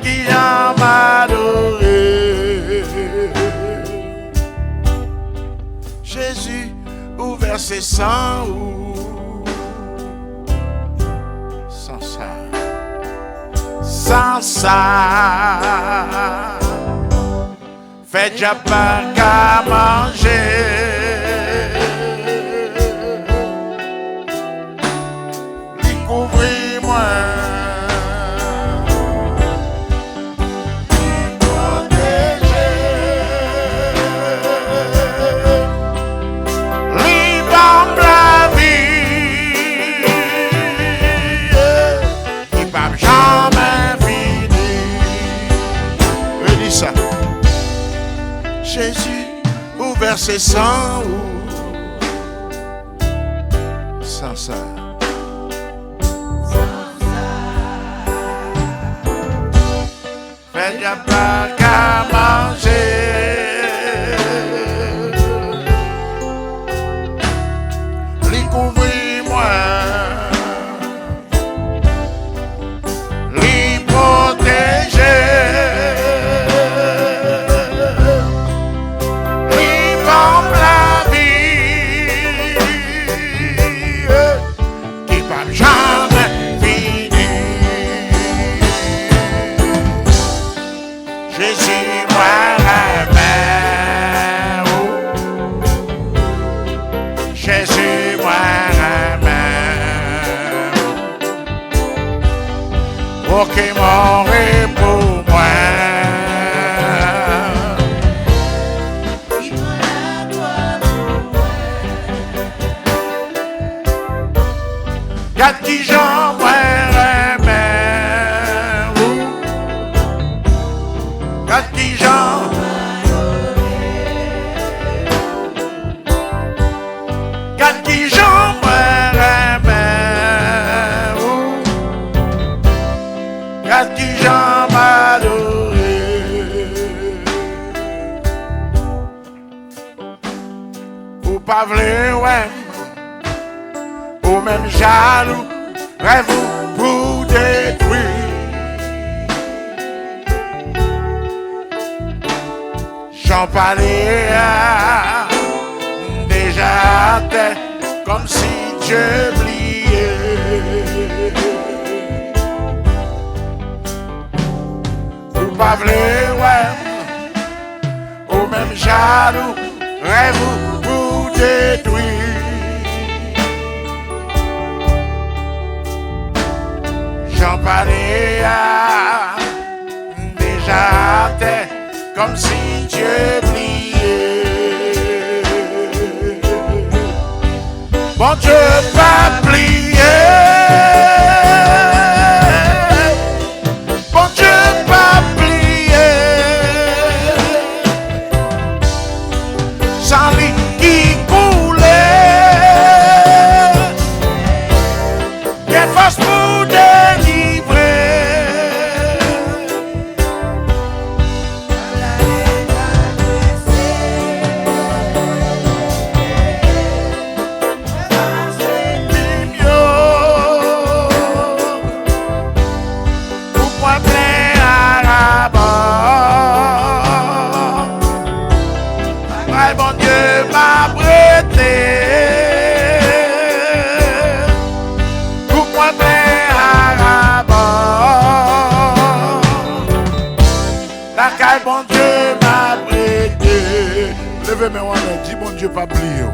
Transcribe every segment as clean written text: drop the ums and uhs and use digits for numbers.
qui a m'adoré. Jésus ouvert ses sangs sans ça, sans ça. Fait déjà pas qu'à manger. Découvris-moi. Jésus ouvert ses sangs sans ça. Fait déjà pas qu'à manger. Découvris-moi, les protéger. Qui m'aurait pour moi. Qui prend la gloire pour moi. Garde qui j'en remets. Garde qui j'en. Garde qui j'en qui j'en m'adoré. Ou pas v'lez, ouais, ou même jaloux, rêve pour détruire. J'en parlais déjà à terre, comme si Dieu oubliait. Pas v'lez, ouais, ou même jaloux, rêve pour détruire. J'en parlais déjà à terre, comme si Dieu pliait. Bon Dieu pas plier. Bon Dieu pas plier. Sans lui qui coulait, quelle force pour délivrer. Pourquoi plein à la bord, bon Dieu m'a prêté. Pourquoi plein à la bord, la caille bon Dieu m'a prêté. Levez mes mains, dis bon Dieu pas plier.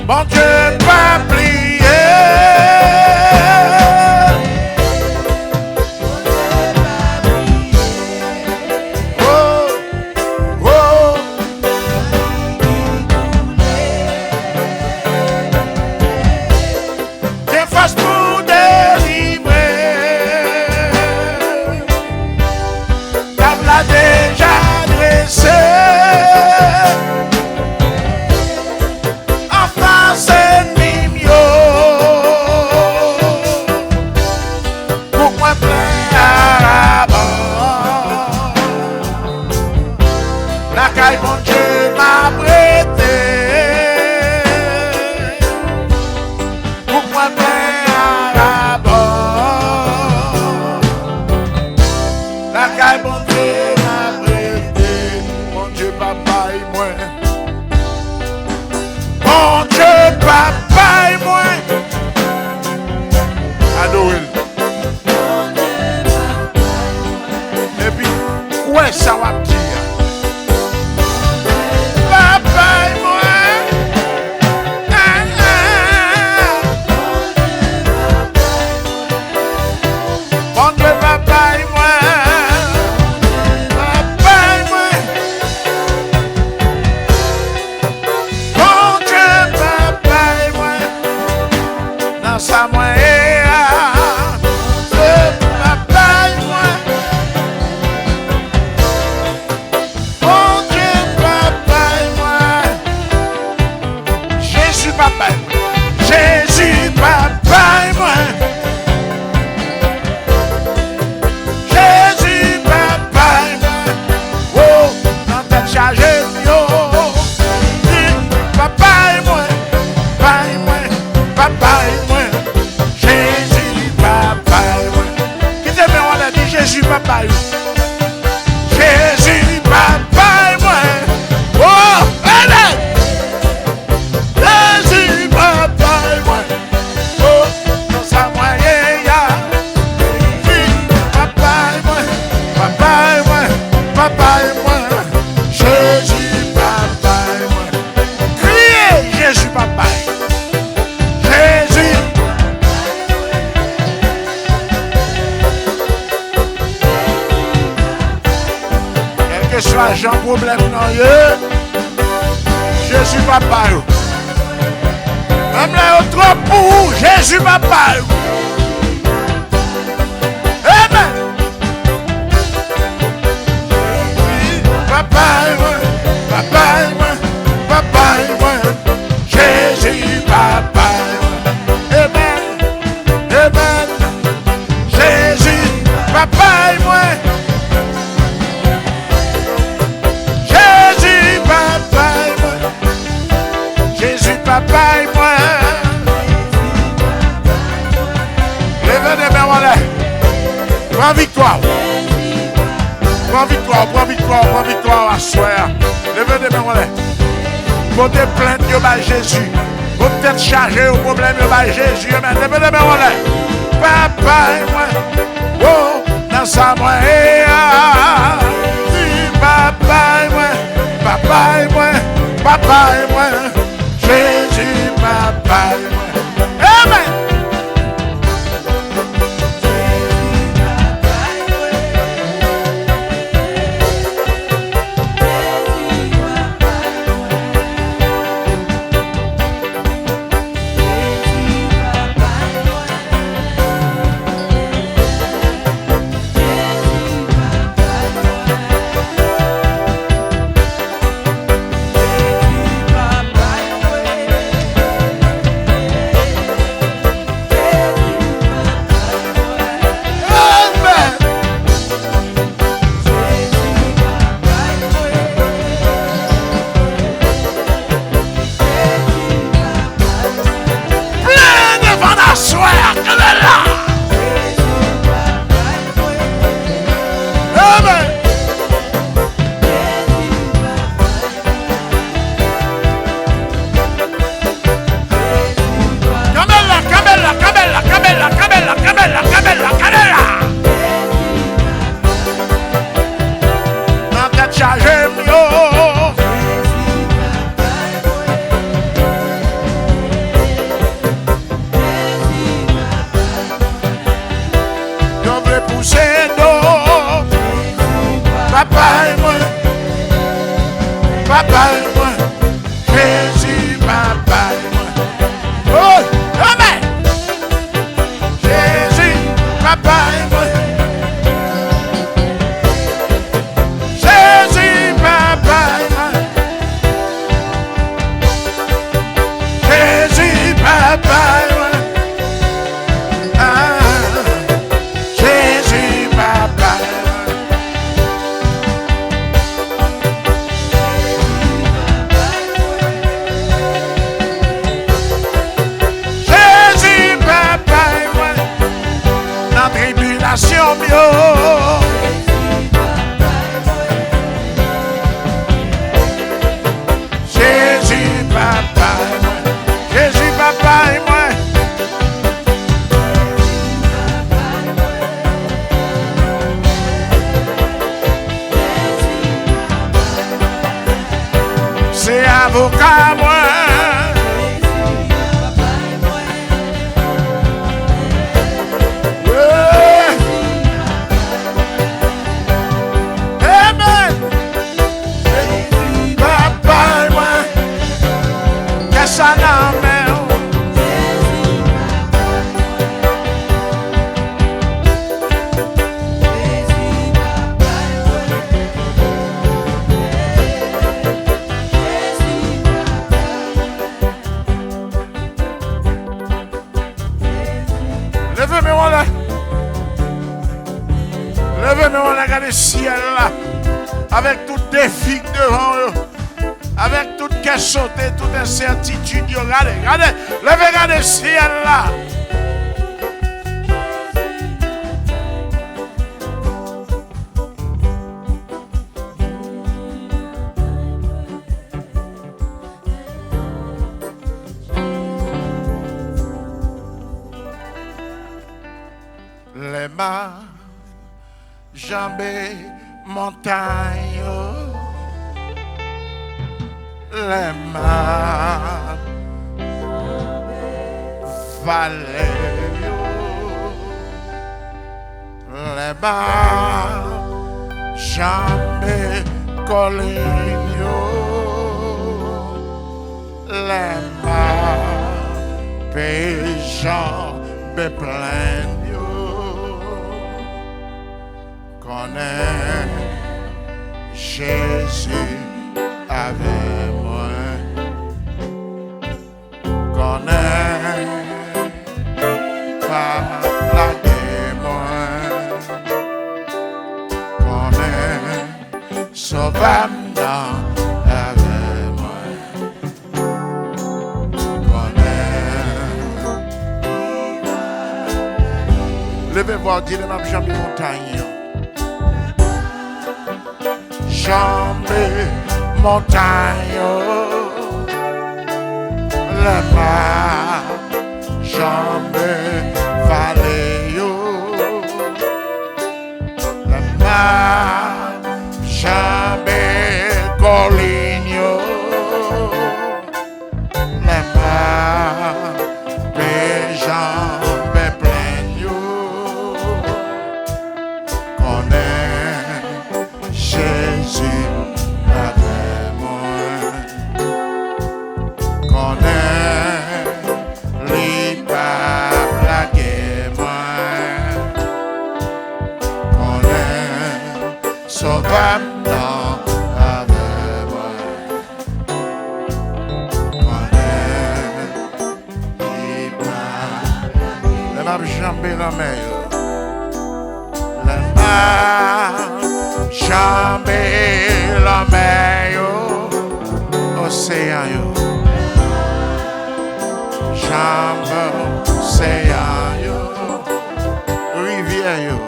Bon Dieu pas plier. Pour délivrer, table a déjà dressé en face ennemi. l'argent, problème non. Jésus papa. Même là, trop pour Jésus papa. Amen. Papa, papa, papa, Jésus papa. Amen. Amen. Jésus papa et moi. Jésus papa et moi. Jésus papa et moi. Levez les mains en l'air. Prends victoire. Prends victoire, prends victoire, prends victoire à soir. Levez les mains en l'air. Côté plainte, yo ba Jésus. Vous peut-être chargé au problème, yo ba Jésus. Levez les mains en l'air. Papa et moi. Oh, dans sa main. Papa et moi. Papa et moi. Papa et moi. Jésus, papa et moi. Amen. Levez-moi, regardez le ciel là, avec tout défi devant eux, avec toute question, toute incertitude. Regardez, regardez, regardez le ciel là. Les mains, jambes, montagnes, les mains, vallées, les mains, jambes, Colinho, lema, péchant, beplenio, connaît Jésus avec moi, connaît pas la guerre, connaît sauvant avec moi, connaît. Levez-vous, dis-le même jamais montagne. Jamais montagne, le pas, jamais vallée, le pas, jamais colline, le pas, jamais plein, connaît Jésus avec moi, connaît l'hyper la guerre, connaît sauvant avec moi, connaît l'hyper la jambe la mer, la jambe la mer, océan, jambe océan, rivière,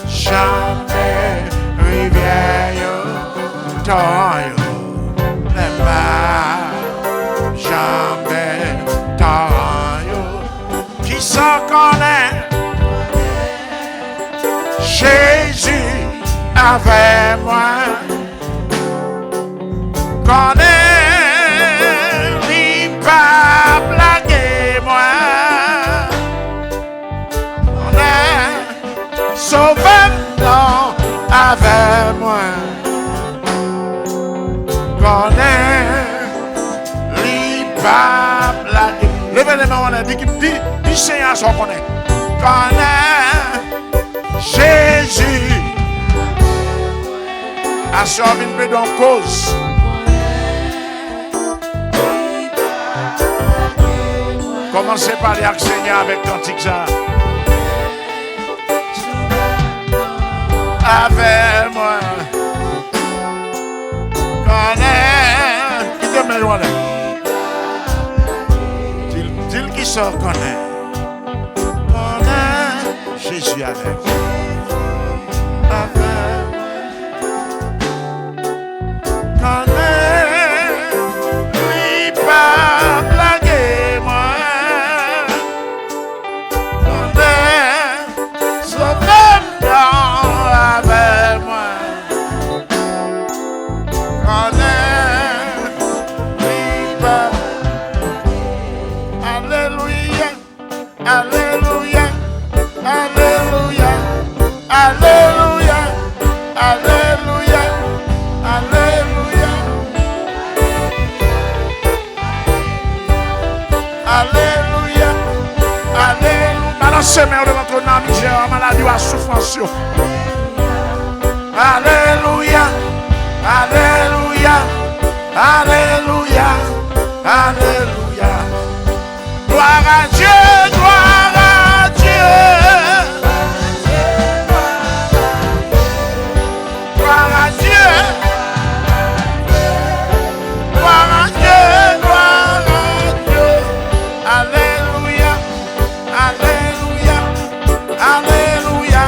jambe rivière, torrent, la mer, jambe torrent, qui s'en connaît? Jésus avec moi, connaît pas blaguer moi, connaît sauvant avec moi, connaît pas blaguer. Levez les mains, on a dit Seigneur, on connaît. Connaît Jésus a servi une bonne cause. Commencez par les Seigneur avec cantique ça. Avec moi, connaît. Qui te met loin là? Dis-le qui sort connaît. Connaît Jésus avec moi. Alléluia, Alléluia, Alléluia, Alléluia, Alléluia, Alléluia, Alléluia. Balancez-moi devant ton âme, misère, maladie ou à souffrance. Alléluia, Alléluia, Alléluia, Alléluia. Gloire à Dieu, gloire à Dieu. Gloire à Dieu. Gloire à Dieu, gloire à Dieu. Alléluia, Alléluia, Alléluia,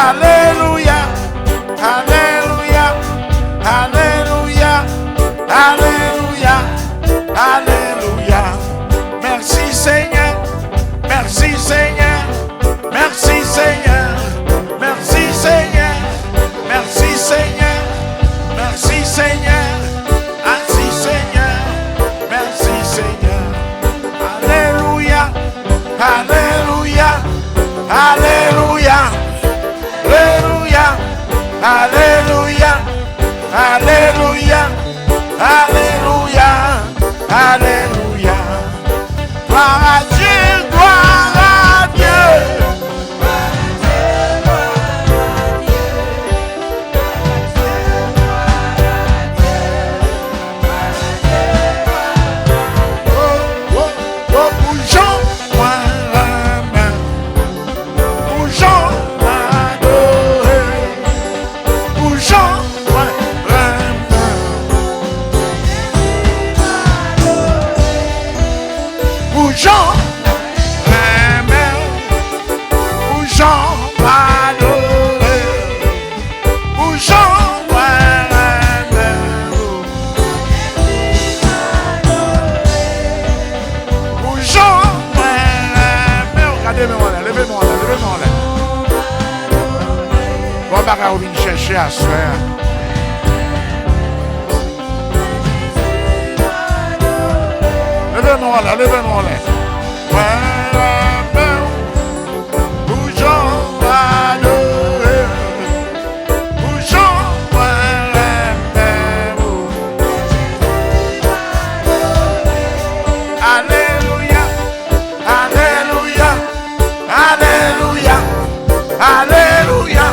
Alléluia, Alléluia, Alléluia, Alléluia, Alléluia. Merci Seigneur, merci Seigneur, merci Seigneur, merci Seigneur, merci Seigneur, merci Seigneur, merci Seigneur, merci Seigneur. Alléluia, Alléluia, Alléluia, Alléluia, Alléluia. Alléluia, Alléluia, Alléluia. Gloire à Dieu, gloire à Dieu. On vient chercher à se faire. Levez-moi là, levez-moi là. Alléluia, Alléluia, Alléluia, Alléluia.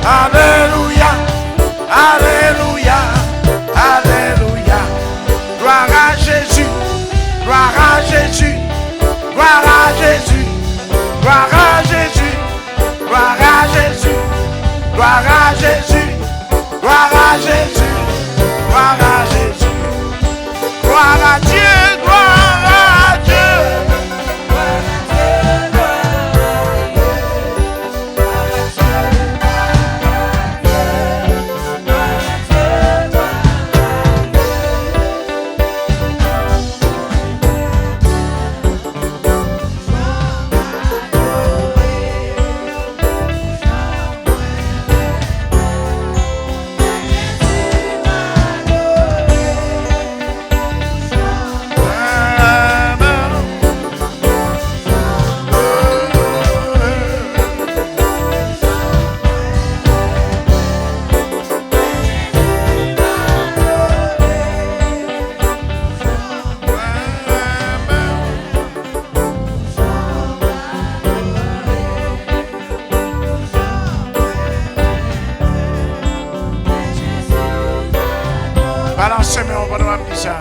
Alléluia, Alléluia, Alléluia. Gloire à Jésus, gloire à Jésus, gloire à Jésus, gloire à Jésus, gloire à Jésus, gloire à Jésus, gloire à Jésus, gloire à Jésus, gloire à Dieu, gloire à Dieu. Balancez-moi, on va nous amener ça.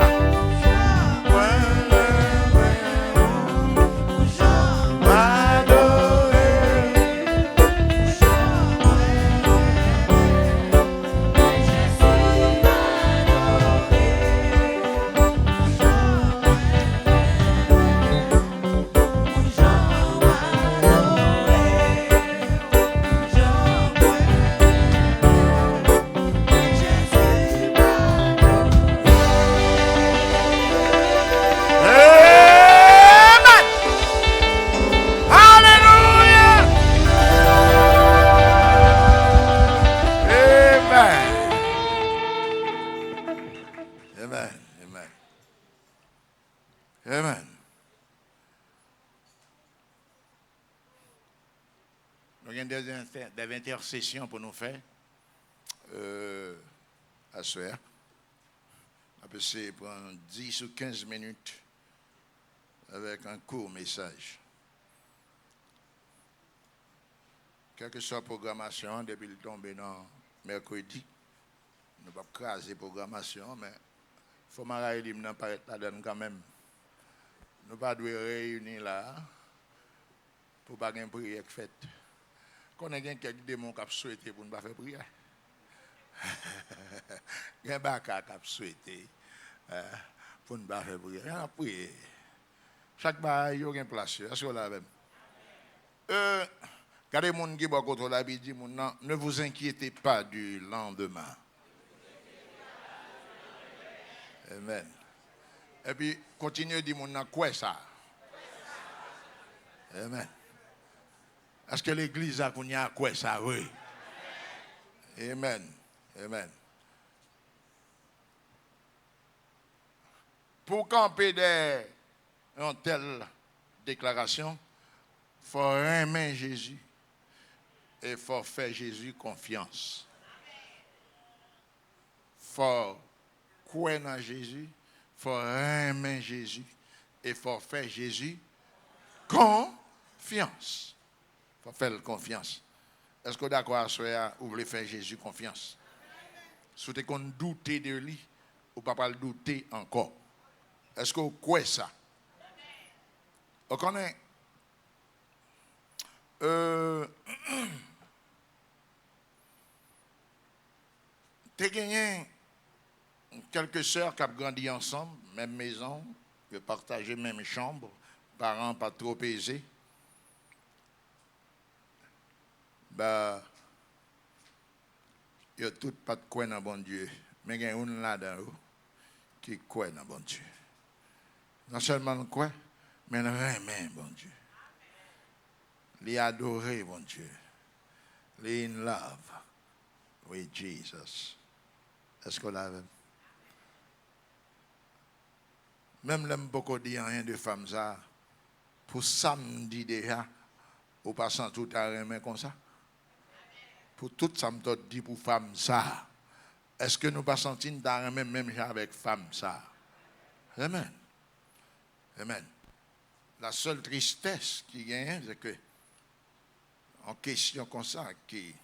Des intercessions pour nous faire à ce soir. On peut essayer de prendre 10 ou 15 minutes avec un court message. Quelle que soit la programmation, depuis le tombé dans mercredi, nous ne pouvons pas craser la programmation, mais il faut m'arrêter de nous paraître là-dedans quand même. Nous ne pouvons pas réunir là pour ne pas faire une prière faite. Qu'on a quelques démons qui ont souhaité pour ne pas faire prière. Il y a des gens qui ont souhaité pour ne pas faire prière. Il y a une prière. Chaque bail, il y a une place. Est-ce que vous l'avez? Regardez les gens qui sont contre la Bible, ne vous inquiétez pas du lendemain. Amen. Et puis, continuez de dire, quoi ça? Amen. Est-ce que l'église a connu à quoi ça? Oui. Amen. Amen. Pour camper une telle déclaration, il faut aimer Jésus et il faut faire Jésus confiance. faut croire dans Jésus, faut aimer Jésus et faut faire Jésus confiance. Faut faire confiance. Est-ce que vous êtes d'accord à ce vous voulez faire Jésus confiance? Si vous avez douté de lui, vous ne pouvez pas le douter encore. Est-ce que vous croyez ça? Vous connaissez tu gagné quelques sœurs qui ont grandi ensemble, même maison, qui ont partagé même chambre, parents pas trop aisés. Ben, il n'y a tout pas de quoi dans bon Dieu. Mais il y a une là-dedans qui croit dans bon Dieu. Non seulement le quoi, mais le aimer bon Dieu. Les adorer bon Dieu. Les in love with Jesus. Est-ce qu'on l'a? Même l'homme beaucoup dit rien de femmes ça. Pour samedi déjà, au passant tout à remettre comme ça. Pour tout ça, me dit pour femme ça. Est-ce que nous pas senti dans même avec femme ça? Amen. Amen. La seule tristesse qui gagne, c'est que, en question comme ça, qui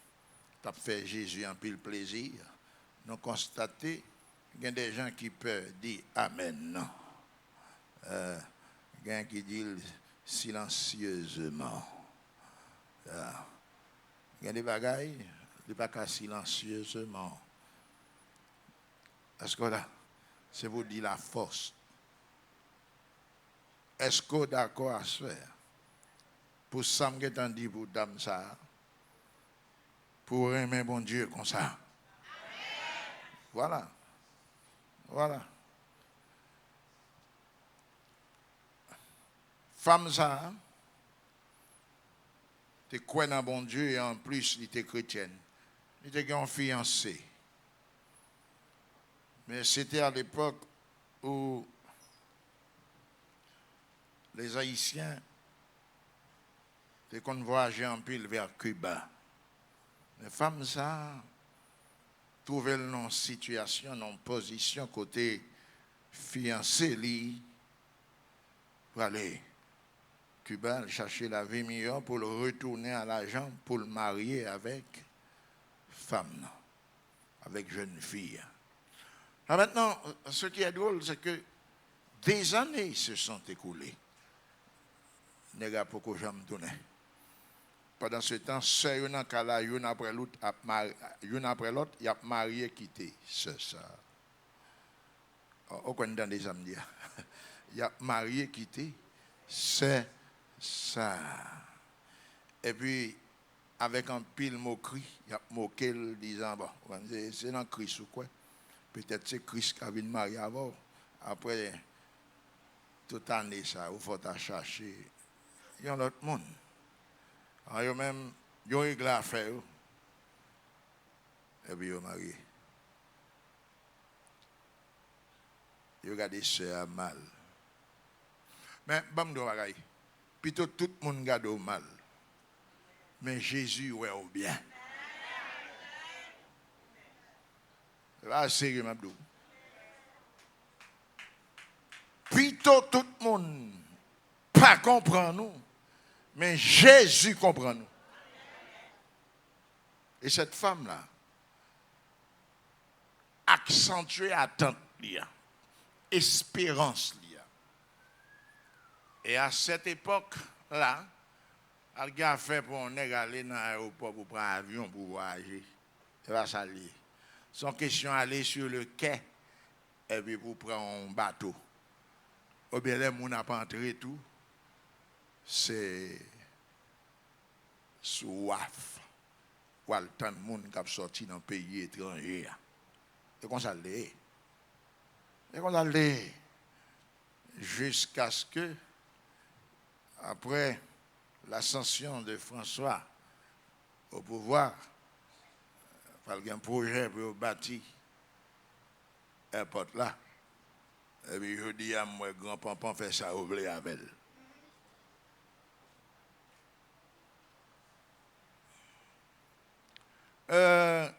t'a fait Jésus un pile plaisir, nous constatons qu'il y a des gens qui peuvent dire Amen. Non. Il y a qui dit silencieusement. Il y a des bagailles, il n'y a pas silencieusement. Est-ce que là, c'est vous dire la force? Est-ce que vous d'accord à se faire? Pour ça, je t'en dis pour dame ça. Pour aimer bon Dieu comme ça. Voilà. Voilà. Femme ça, tu crois dans bon Dieu et en plus, il était chrétienne. Il était un fiancé. Mais c'était à l'époque où les Haïtiens étaient voyageaient en pile vers Cuba. Les femmes ça trouvaient dans situation, dans position côté fiancé li pour aller Cuba chercher la vie meilleure pour le retourner à l'argent pour le marier avec femme, avec jeune fille. Alors maintenant, ce qui est drôle, c'est que des années se sont écoulées. Les gars, pourquoi je me tourne? Pendant ce temps, sœur yon kala yon après l'autre, il a marié quitté. C'est ça. Au coin dans des âmes, il a marié quitté. C'est ça. Et puis, avec un pile moquerie, il a moqué le disant, bon, c'est dans Christ ou quoi? Peut-être c'est Christ qui a vu le marier avant. Après, toute année, ça, il faut chercher. Il y a l'autre monde. Alors, il y a même, il y a eu à faire. Et puis, il y a marié. Il y a des sœurs mal. Mais, bam, do bagaille. Plutôt tout le monde garde au mal. Mais Jésus, ouais, au bien. C'est pas sérieux, Mabdou. Plutôt tout le monde pas comprend nous, mais Jésus comprend nous. Et cette femme-là, accentuée attente, espérance. Et à cette époque-là, elle a fait pour on aller dans l'aéroport pour prendre un avion pour voyager. C'est pas ça lié. Son question aller sur le quai et puis pour prendre un bateau. Ou bien les gens n'ont pas entré tout. C'est soif. Ou le temps de monde qui a sorti dans un pays étranger. C'est comme ça l'est. C'est comme ça l'est. Jusqu'à ce que, après l'ascension de François au pouvoir, il y a un projet pour bâtir l'airport là. Et puis je dis à moi, grand-papa fait ça au blé avec elle.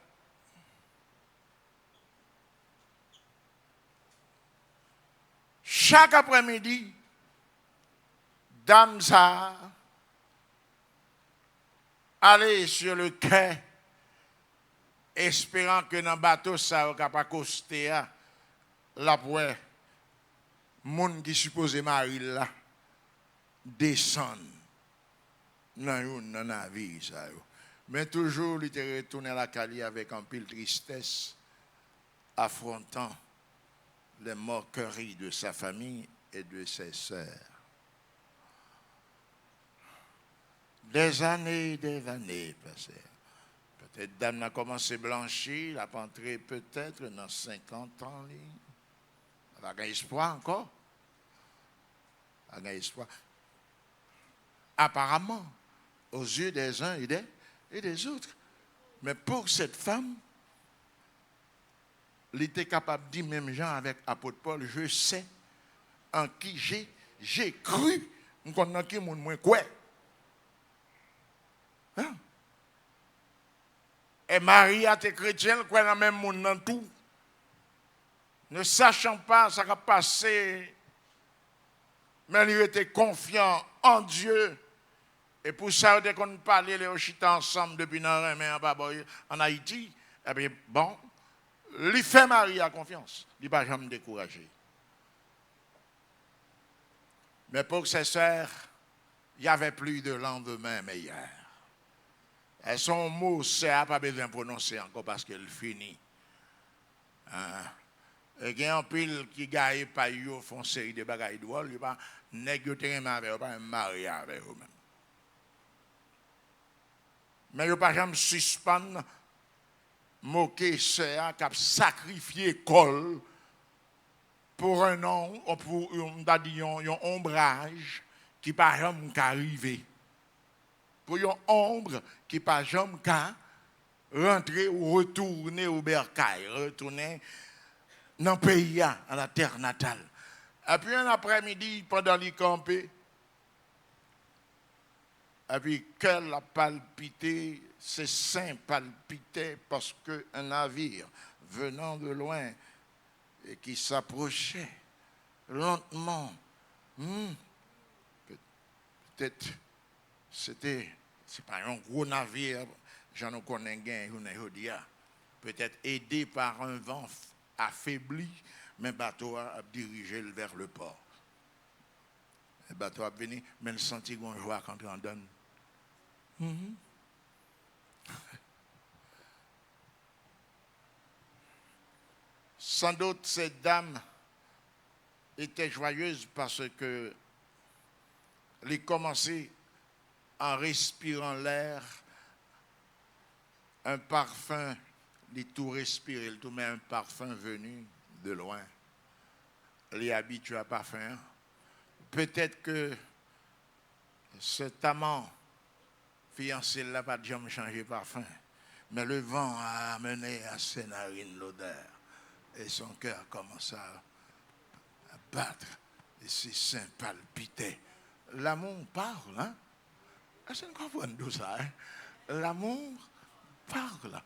chaque après-midi, dame ça allait sur le quai, espérant que dans le bateau, ça va pas coster la poêle. Moun qui supposé Marie là, descend dans un navire. Ça. Mais toujours, il était retourné à la Cali avec un pile tristesse, affrontant les moqueries de sa famille et de ses sœurs. Des années passées. Peut-être dame a commencé à blanchir, elle a entré peut-être dans 50 ans. Elle a espoir encore. Elle a espoir. Apparemment, aux yeux des uns et des autres. Mais pour cette femme, elle était capable de dire, même Jean avec l'apôtre Paul, je sais en qui j'ai cru, en qui moi quoi. Hein? Et Marie a été chrétienne, quoi dans le même monde dans tout. Ne sachant pas ce qui a passé, mais il était confiant en Dieu. Et pour ça, dès qu'on parlait, les chita ensemble depuis en Haïti, eh bien, bon, il fait Marie à confiance. Il ne va jamais décourager. Mais pour ses sœurs, il n'y avait plus de lendemain meilleur. Et son mot, c'est pas besoin de prononcer encore parce qu'elle finit. Et il y a un pile qui gagne par eux, font une série de bagailles drôles, il va négocier avec eux, pas marier avec eux-mêmes. Mais il ne pas jamais suspendre, moquer ceux qui ont sacrifié col pour un nom, ou pour un ombrage qui ne pas jamais arriver. Pour une ombre qui ne pas jamais rentrer ou retourner au bercail, retourner dans le pays, à la terre natale. Et puis un après-midi, pendant les campés, et puis qu'elle a palpité, ses seins palpitaient parce qu'un navire venant de loin et qui s'approchait lentement, peut-être c'est pas un gros navire, j'en connais un, peut-être aidé par un vent affaibli, mais le bateau a dirigé vers le port. Le bateau a venu, mais il sentit qu'on joie quand on donne. Sans doute, cette dame était joyeuse parce que elle commençait en respirant l'air, un parfum, il tout respirer, il tout met un parfum venu de loin. Elle est habituée à parfum. Peut-être que cet amant fiancé n'a pas jamais changé de parfum, mais le vent a amené à ses narines l'odeur et son cœur commence à battre et ses seins palpitaient. L'amour parle, hein? Est-ce que vous comprenez tout ça? Hein? L'amour parle.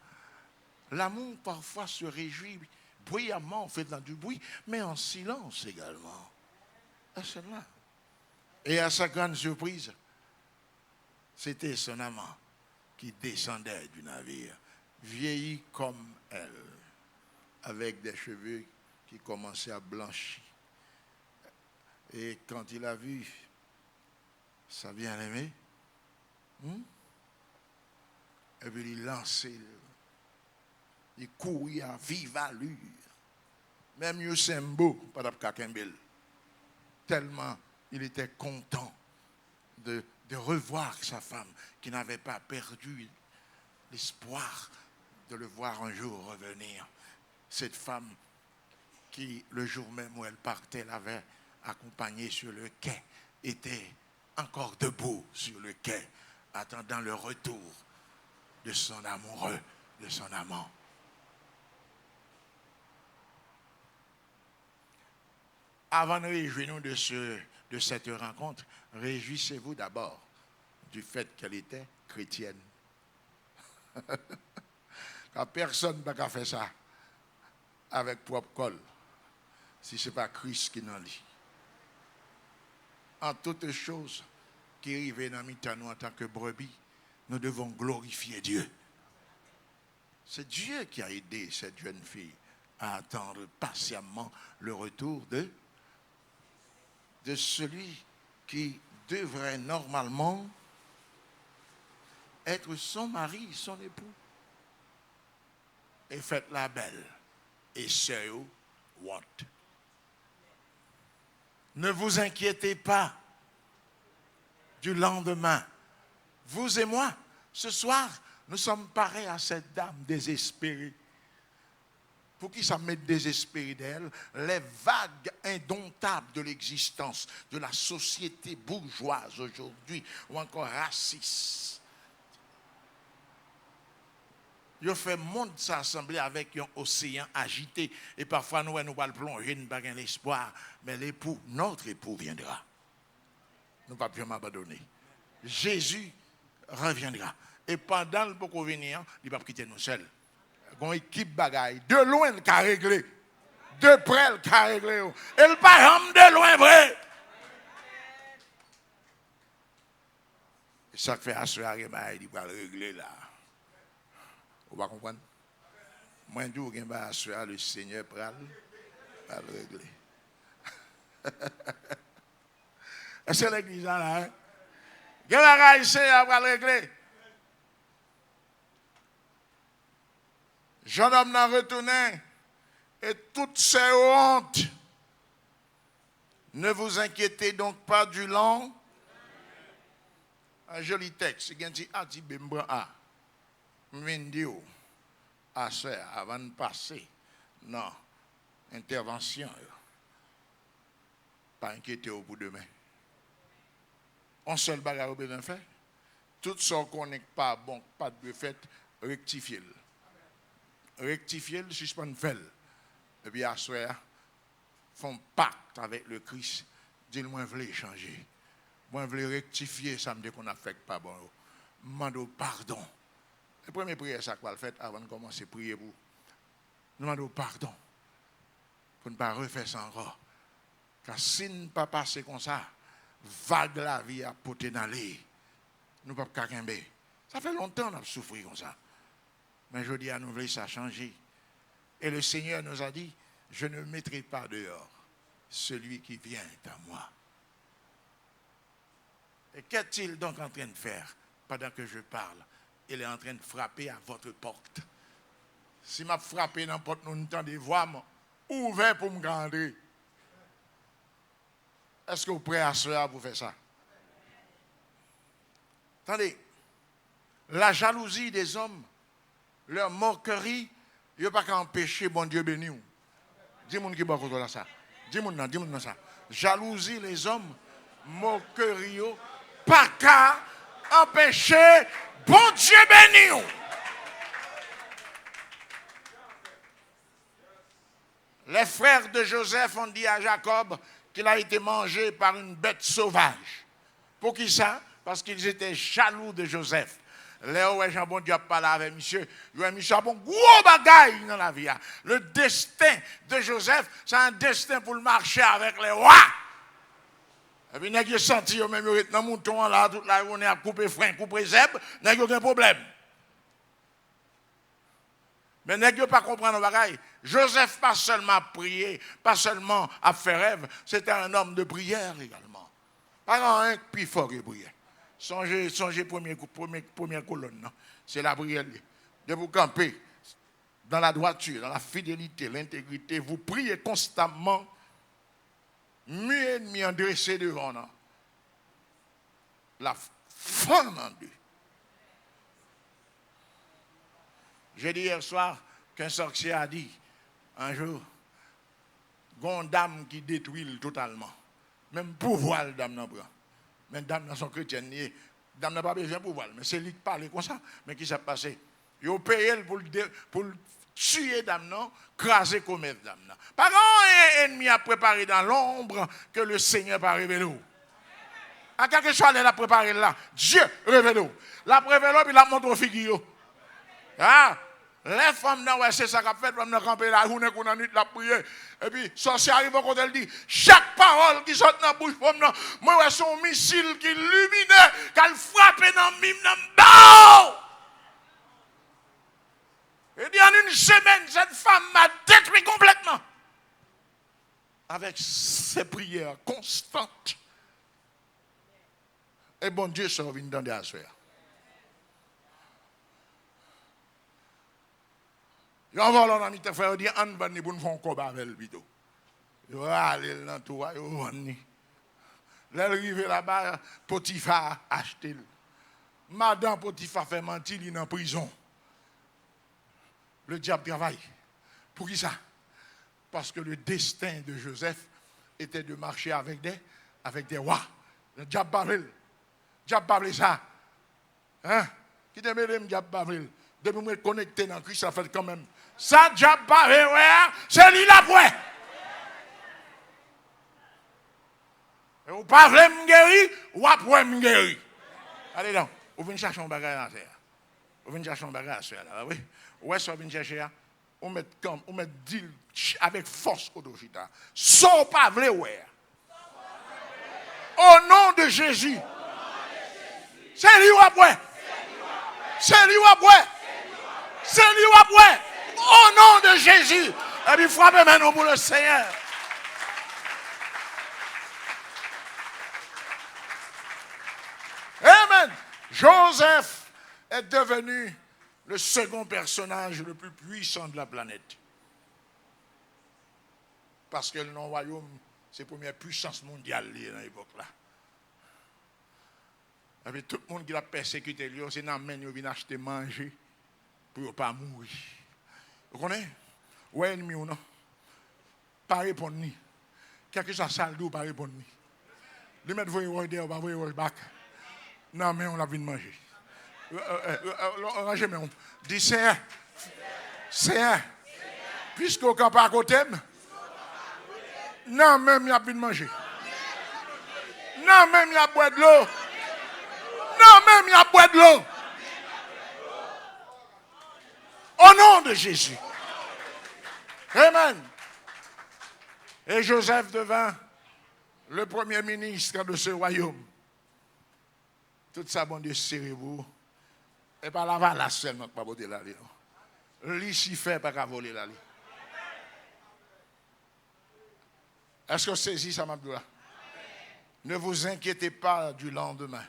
L'amour parfois se réjouit bruyamment, en faisant du bruit, mais en silence également. C'est là. Et à sa grande surprise, c'était son amant qui descendait du navire, vieilli comme elle, avec des cheveux qui commençaient à blanchir. Et quand il a vu sa bien-aimée, et puis il lançait, il courait à vive allure. Même Yosembo, pas d'Apkakembel. Tellement il était content de revoir sa femme qui n'avait pas perdu l'espoir de le voir un jour revenir. Cette femme qui, le jour même où elle partait, l'avait accompagnée sur le quai, était encore debout sur le quai, attendant le retour de son amoureux, de son amant. Avant de réjouir-nous de cette rencontre, réjouissez-vous d'abord du fait qu'elle était chrétienne. Car personne n'a qu'à faire ça avec propre col, si ce n'est pas Christ qui n'en lit. En toutes choses qui arrivent dans nous en tant que brebis, nous devons glorifier Dieu. C'est Dieu qui a aidé cette jeune fille à attendre patiemment le retour de celui qui devrait normalement être son mari, son époux. Et faites la belle. Et c'est what? Ne vous inquiétez pas du lendemain. Vous et moi, ce soir, nous sommes pareils à cette dame désespérée. Pour qui ça me met désespéré d'elle? Les vagues indomptables de l'existence, de la société bourgeoise aujourd'hui, ou encore raciste. Il fait monde s'assembler avec un océan agité. Et parfois, nous allons plonger, nous n'avons pas l'espoir. Mais l'époux, notre époux viendra. Nous ne pouvons pas jamais abandonner. Jésus reviendra. Et pendant le beaucoup venir, il ne va pas quitter nous seuls. Une équipe bagaille. De loin, le cas réglé. De près, le cas réglé. Et le parent de loin, vrai. Et ça fait assurer, il va le régler là. Vous va comprendre? Moi, je dis que assurer le Seigneur va le régler. Est-ce que l'église là? Quel bagaille c'est va le régler? Jeune homme n'a retourné et toutes ces hontes. Ne vous inquiétez donc pas du long. Un joli texte. Il dit ah dit bembra ah. Mendio. Ah c'est avant de passer. Non. Intervention. Pas inquiéter au bout de demain. On seul bagarre au besoin fait. Tout ce qu'on n'est pas bon, pas de fait, rectifier-le. Rectifier-le, suspendre fait. Et puis à soir, font pacte avec le Christ. Dis-le, moi, je veux changer. Moi, je veux rectifier ça, me dit qu'on a fait pas bon. Demande pardon. La première prière, ça qu'on va faire avant de commencer à prier pour. Demande pardon. Pour ne pas refaire ça encore. Car si nous ne pas passer comme ça, vague la vie à porter dans l'air. Nous ne pouvons pas camber. Ça fait longtemps qu'on a souffert comme ça. Mais je dis à nous, ça a changé. Et le Seigneur nous a dit, je ne mettrai pas dehors celui qui vient à moi. Et qu'est-il donc en train de faire pendant que je parle? Il est en train de frapper à votre porte. Si m'a frappé dans la porte, nous entendons des voix, ouvert pour me grandir. Est-ce que vous êtes prêts à cela pour faire ça? Attendez, la jalousie des hommes, leur moquerie, il n'y a pas qu'à empêcher bon Dieu béni. Dis-moi qui va ça. Dis-moi ça. Jalousie les hommes, moquerie, pas qu'à empêcher bon Dieu béni. Les frères de Joseph ont dit à Jacob qu'il a été mangé par une bête sauvage. Pour qui ça? Parce qu'ils étaient jaloux de Joseph. Léo et Jean-Bon Dieu parlé avec monsieur. Monsieur a bon gros bagaille dans la vie. Le destin de Joseph, c'est un destin pour le marcher avec les rois. Et puis, nous avons senti, même dans mon mouton là, toute la journée à couper frein, couper zèbre, nous n'avons aucun problème. Mais nous n'avons pas compris nos bagailles. Joseph, pas seulement prier, pas seulement à faire rêve, c'était un homme de prière également. Pas un plus fort que prière. Songez première colonne, c'est la prière. De vous camper dans la droiture, dans la fidélité, l'intégrité. Vous priez constamment, mieux ennemi endressé devant nous. La femme en Dieu. J'ai dit hier soir qu'un sorcier a dit, un jour, une dame qui détruit totalement. Même pouvoir, la dame n'a pas. Mais dame dans son chrétien, dame n'a pas besoin de pouvoir. Mais c'est lui qui parle comme ça. Mais qui s'est passé? Il a payé pour tuer dame, non? Craser comme dame. Pas un ennemi a préparé dans l'ombre que le Seigneur va révéler. À quelque chose, elle a préparé là. Dieu révèle. La prévèle, puis la montre au figure. Ah! Les femmes, ouais, c'est ça qu'a fait, femmes dans camper la journée qu'on a nuit la prière. Et puis, sorcier arrive quand elle dit, chaque parole qui sort dans la bouche, moi, ouais, son missile qui illuminait, qu'elle frappe dans le mime, dans le et dit, en une semaine, cette femme m'a détruit complètement. Avec ses prières constantes. Et bon Dieu, ça vient dans des soeur. Ils vont voir l'ami te faire dire, on va pour nous faire un combat avec le bidon. Ils vont aller dans tout, ils vont venir. L'arrivée là-bas, Potiphar a acheté. Madame Potiphar fait mentir, il est en prison. Le diable travaille. Pour qui ça? Parce que le destin de Joseph était de marcher avec des rois. Le diable parle. Diable parle ça. Hein? Qui te met le diable parle? Depuis me connecter dans Christ, ça fait quand même. Ça, diable parle, c'est lui la pointe. Et vous parlez me guérir, ou après me guérir. Allez donc, vous venez chercher un bagage à terre. Vous venez chercher un bagage à terre, là, oui. Où est-ce que vous venez chercher? On met comme, on met deal avec force au dojita. Sans pas vrai, ouais. Au nom de Jésus. C'est lui ou après. C'est lui ou après. C'est lui ou après. Au nom de Jésus. Et puis frappez maintenant pour le Seigneur. Amen. Joseph est devenu le second personnage le plus puissant de la planète. Parce que le non-royaume, c'est la première puissance mondiale dans l'époque-là. Et puis tout le monde qui l'a persécuté, c'est dans la main, il vient acheter manger pour ne pas mourir. Vous connaissez? Ou ennemi ou non? Pas répondre ni. Quelque chose sale d'eau, pas répondre ni. Lui mettre vous ou pas vous back. Non, mais on l'a vu de manger. Rangez, mais on dit c'est un. Puisqu'au camp pas à côté, non, même il y a plus de manger. Non, même il y a boire de l'eau. Non, même il y a boire de l'eau. Au nom de Jésus. Amen. Et Joseph devint le premier ministre de ce royaume. Tout ça, bon Dieu, serrez-vous. Et par la valasse seulement, pas voter là. Lucifer, pas qu'à voler là. Est-ce que saisit ça, Mabdoula? Ne vous inquiétez pas du lendemain.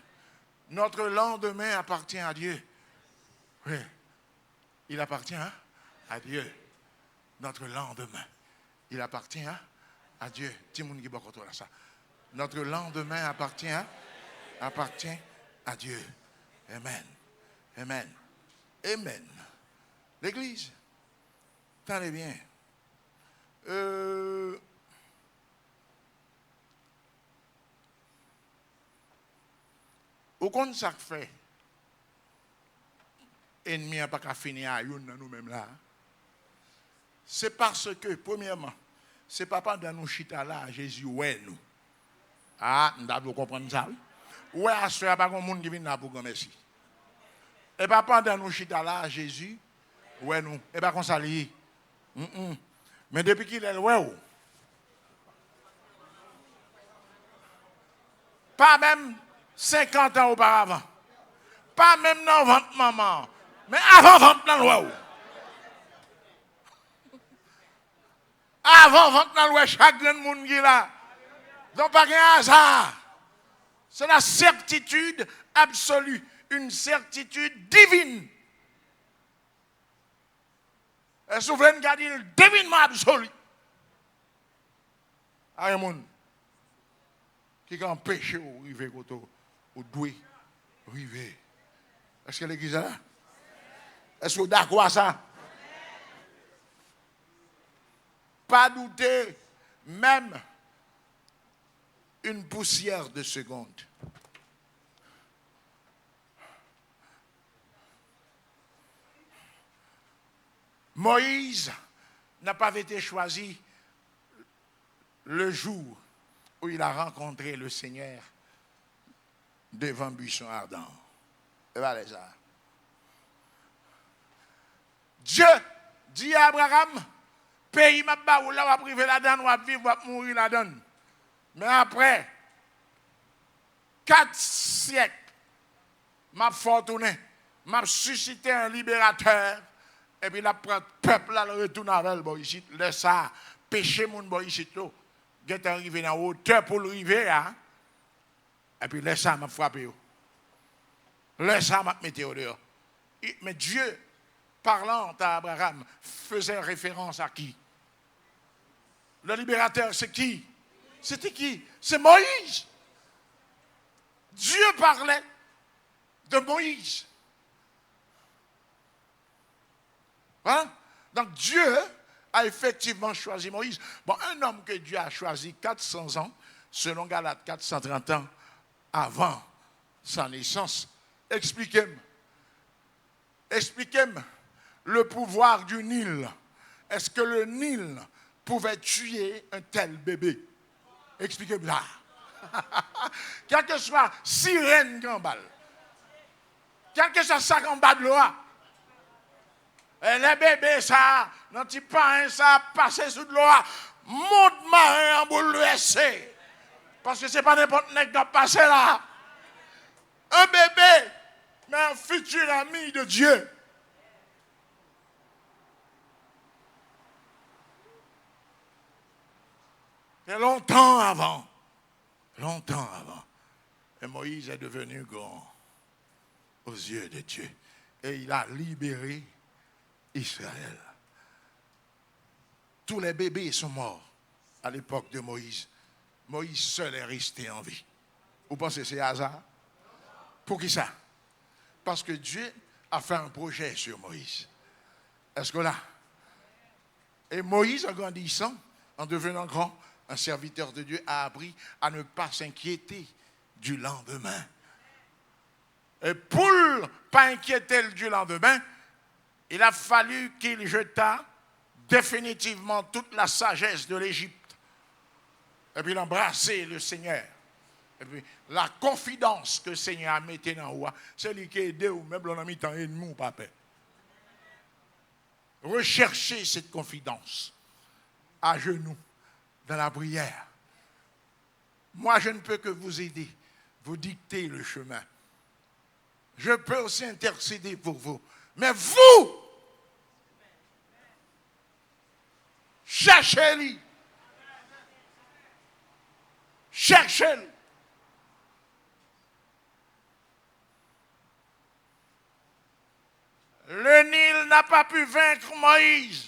Notre lendemain appartient à Dieu. Oui. Il appartient à Dieu. Notre lendemain. Il appartient à Dieu. Timoun qui va contrôler ça. Notre lendemain appartient à Dieu. Amen. Amen. Amen. L'église. Tenez bien. Au compte ça fait, ennemi n'a pas qu'à finir à nous-mêmes là. C'est parce que, premièrement, c'est pas pendant nous chita là, Jésus, ouais, nous. Ah, nous devons comprendre ça. Ouais, à ce pas un monde qui vient là pour dire merci. Et pas pendant nous chita là, Jésus, ouais, nous. Et pas qu'on s'allie. Mais depuis qu'il est ouais, pas même 50 ans auparavant. Pas même dans ventre maman. Mais avant ventre dans l'ouest. Avant ventre dans l'ouest, chaque grand monde qui est là. Donc pas un hasard. C'est la certitude absolue. Une certitude divine. Et souverain garde le divinement absolu. Un monde qui a empêché ou river ou doué river. Est-ce que l'église est là? Est-ce que vous êtes d'accord à ça? Pas douter, même une poussière de seconde. Moïse n'a pas été choisi le jour où il a rencontré le Seigneur devant un buisson ardent. Et voilà ça. Dieu dit à Abraham, pays m'a ba ou là va priver la donne, va vivre, va mourir la donne. Mais après 4 siècles, m'a fortuné, m'a suscité un libérateur, et puis la peuple là le retourne avec bon ici, laisse ça péché mon bon ici tout, est arrivé dans hauteur pour le river là, et puis laisse ça m'a frappé. Laisse ça m'a mettre au dehors. Mais Dieu, parlant à Abraham, faisait référence à qui? Le libérateur, c'est qui? C'était qui? C'est Moïse. Dieu parlait de Moïse. Hein? Donc Dieu a effectivement choisi Moïse. Bon, un homme que Dieu a choisi 400 ans, selon Galates 430 ans, avant sa naissance. Expliquez-moi. Expliquez-moi le pouvoir du Nil. Est-ce que le Nil pouvait tuer un tel bébé? Expliquez-moi. Quel que soit sirène gambale, quel que soit ça gambale de l'eau, et les bébés, ça, dans petit pain, ça passé sous de l'eau, monte marin en boule laissée. Parce que ce n'est pas n'importe qui qui a passé là. Un bébé, mais un futur ami de Dieu. C'est longtemps avant. Et Moïse est devenu grand aux yeux de Dieu. Et il a libéré Israël. Tous les bébés sont morts à l'époque de Moïse. Moïse seul est resté en vie. Vous pensez que c'est hasard? Pour qui ça? Parce que Dieu a fait un projet sur Moïse. Est-ce que là? Et Moïse, en grandissant, en devenant grand, un serviteur de Dieu a appris à ne pas s'inquiéter du lendemain. Et pour ne pas inquiéter du lendemain, il a fallu qu'il jetât définitivement toute la sagesse de l'Égypte. Et puis il a embrassé le Seigneur. Et puis la confidence que le Seigneur a mis dans vous, c'est lui qui a aidé ou même l'on a mis dans ennemi ou pas. Recherchez cette confidence à genoux dans la prière. Moi, je ne peux que vous aider, vous dicter le chemin. Je peux aussi intercéder pour vous. Mais vous, cherchez-le. Cherchez-le. Le Nil n'a pas pu vaincre Moïse.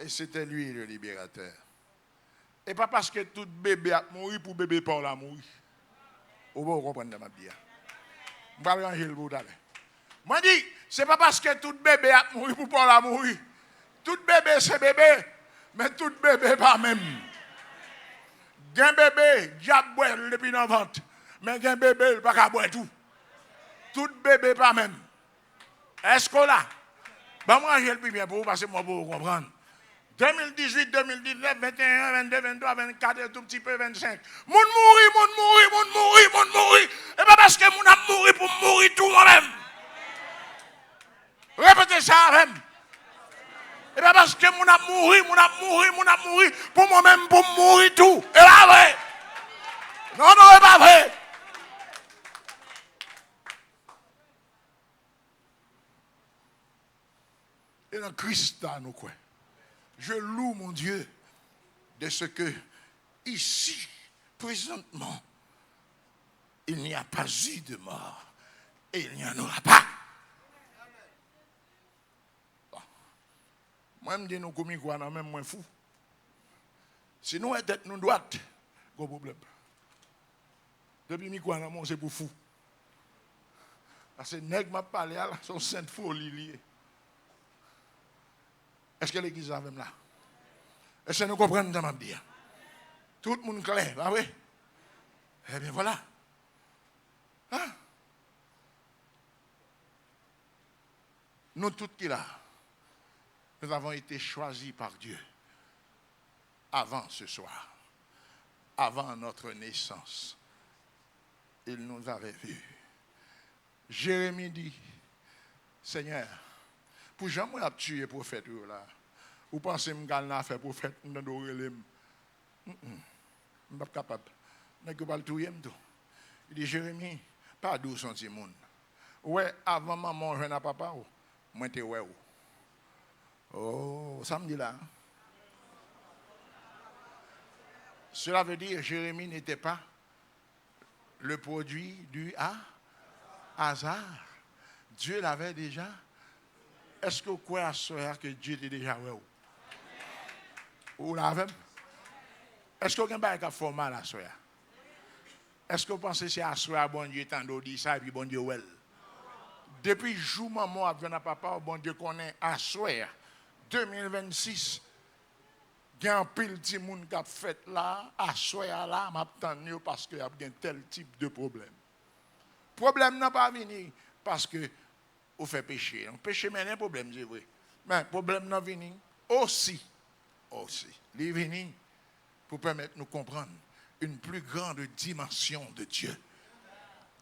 Et c'était lui le libérateur. Et pas parce que tout bébé a mouru pour bébé Paul a mouru. Vous comprenez ma vie. Je vais ranger le bout d'aller. Moi, je dis, ce n'est pas parce que tout bébé a mouru pour Paul a mouru. Tout bébé, c'est bébé. Mais tout bébé, pas même. Un bébé, diable boit depuis dans le ventre. Mais un bébé, il ne peut pas boire tout. Tout bébé, pas même. Est-ce que là? Ben moi, j'ai le plus bien pour vous, parce que moi, pour vous comprendre. 2018, 2019, 21, 22, 23, 24, et tout petit peu 25. Moun mouri. Et pas parce que moun a mouri pour mourir tout moi-même. Répétez ça même. Et pas parce que moun a mouri pour moi-même pour mourir tout. Et pas vrai. Non, c'est pas vrai. Et dans Christ, nous quoi. Je loue mon Dieu de ce que, ici, présentement, il n'y a pas eu de mort et il n'y en aura pas. Bon. Moi, je me dis, nous commis quoi, non, même moins fou. Si nous sommes nous droite, gros problème. Depuis mi quoi, non, c'est pour fou. Parce que les nègres m'a parlé à son sainte folie liée. Est-ce que l'église est même là? Est-ce que nous comprenons dans ma vie? Tout le monde clair, ah oui? Eh bien voilà. Hein? Nous tous qui là, nous avons été choisis par Dieu avant ce soir, avant notre naissance. Il nous avait vus. Jérémie dit, Seigneur, pour jamais a tué prophète là. Vous pensez que je vais faire prophète dans le relais? Je ne suis pas capable. Je ne suis pas tout. Il dit Jérémie, pas d'où son petit monde. Ouais, avant maman, je n'ai pas papa. Moi, je suis ouais. Oh, ça me dit là. Cela veut dire que Jérémie n'était pas le produit du hasard. Dieu l'avait déjà. Est-ce que vous croyez à ce que Dieu était déjà ouais? Vous l'avez? Est-ce que vous avez un fait mal à soi? Est-ce que vous pensez que c'est à soi, bon Dieu, tant d'eau dit ça, et puis bon Dieu, well? Depuis le jour où maman a venu à papa, bon Dieu connaît à soi, 2026, il y a un pile de monde qui a fait là, à soi là, m'attendre parce qu'il y a tel type de problème. Le problème n'a pas venu parce que vous faites péché. Le péché, mais un problème, c'est vrai. Mais le problème n'a venu aussi. Il est venu pour permettre de nous comprendre une plus grande dimension de Dieu.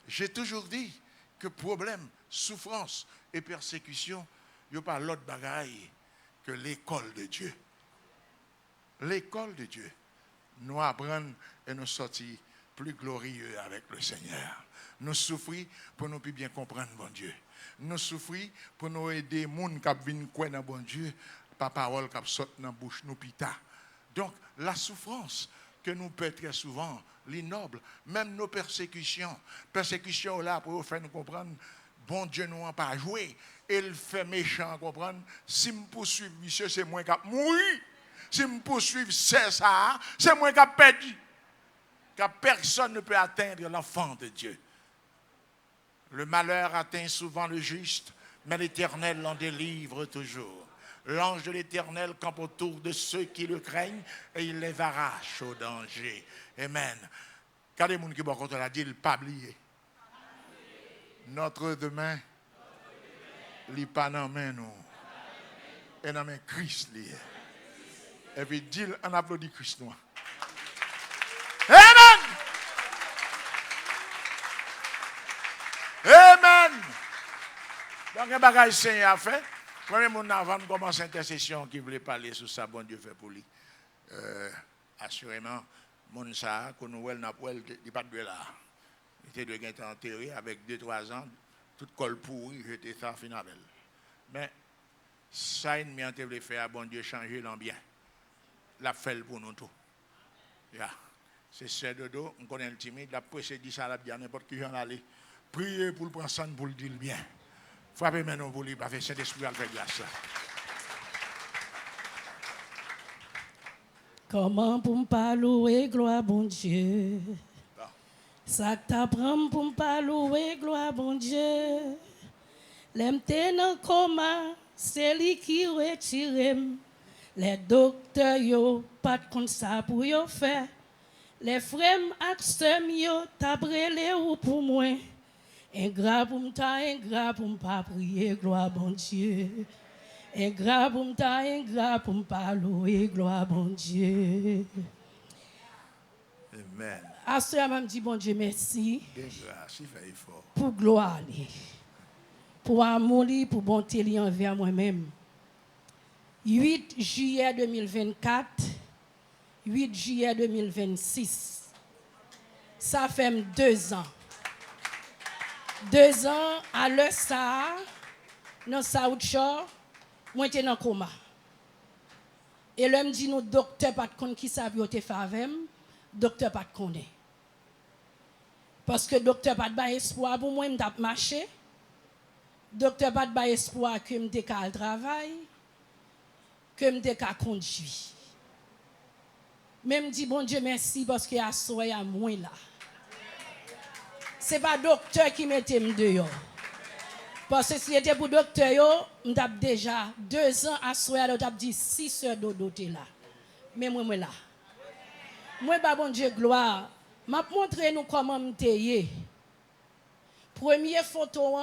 J'ai toujours dit que problème, souffrance et persécution, il n'y a pas l'autre bagaille que l'école de Dieu. L'école de Dieu nous apprend et nous sortir plus glorieux avec le Seigneur. Nous souffrir pour nous plus bien comprendre bon Dieu. Nous souffrir pour nous aider les gens qui viennent croire dans bon Dieu, par parole qui sort dans la bouche nous pita. Donc la souffrance que nous peut très souvent, les nobles, même nos persécutions là pour faire nous comprendre, bon Dieu nous a pas joué, il fait méchant comprendre. Si me poursuivre monsieur, c'est moi qui mourir. Si me poursuivre c'est ça, c'est moi qui perdu. Car personne ne peut atteindre l'enfant de Dieu. Le malheur atteint souvent le juste, mais l'Éternel l'en délivre toujours. L'ange de l'Éternel campe autour de ceux qui le craignent et il les arrache au danger. Amen. Quand les gens qui vont la dit, il pas oublié. Notre demain, il pas dans main nous. Et dans main Christ lié. Et puis dit en applaudit Christ noir. Amen. Amen. Donc un bagage Seigneur a fait. Premier monde avant de commencer l'intercession qui voulait parler sur ça, bon Dieu fait pour lui. Assurément, mon ça, qu'on nous n'a pas de là. Il était de être enterré avec 2-3 ans, tout col pourri, j'étais ça finalement. Mais ça, il m'a voulu faire, bon Dieu, changer l'ambiance. La fait pour nous tout. Yeah. C'est ce dodo, on connaît le timide, la presse dit ça, la bien, n'importe qui en aller. Priez pour le prendre ça, pour le dire bien. Frappez maintenant pour lui, parce que cet esprit a fait glace là. Comment pour ne pas louer gloire bon Dieu? Ça t'apprend pour ne pas louer gloire bon Dieu. L'aime dans coma, c'est lui qui retire. Les docteurs yo pas de comme ça pour yo faire. Les frères aksem yo tabrele ou pour moi. Ingrat pour me pas prier gloire bon Dieu. Ingrat pour me pas louer gloire bon Dieu. Amen. À ce moment, je dis bon Dieu merci. Grâce, il fait effort. Pour gloire, pour amour, pour bonté envers moi-même. 8 juillet 2024, 8 juillet 2026. Ça fait 2 ans. 2 ans à l'heure ça, dans South Shore, moi j'étais dans le coma. Et l'homme dit nous docteur pas de connaître qui ça veut te faire avec, docteur pas de connaître. Parce que docteur pas de espoir pour moi m't'a marcher. Docteur pas de espoir que m'te ka travail, que m'te ka conduire. Même dit bon Dieu merci parce que à soir à moi là. C'est pas docteur qui mettait me dehors. Parce que si c'était pour docteur yo, m't'a déjà 2 ans à soir là, t'as dit 6 heures dodo t'es là. Mais moi là. Moi ba bon Dieu gloire, m'a montré nous comment m'teye. Première photo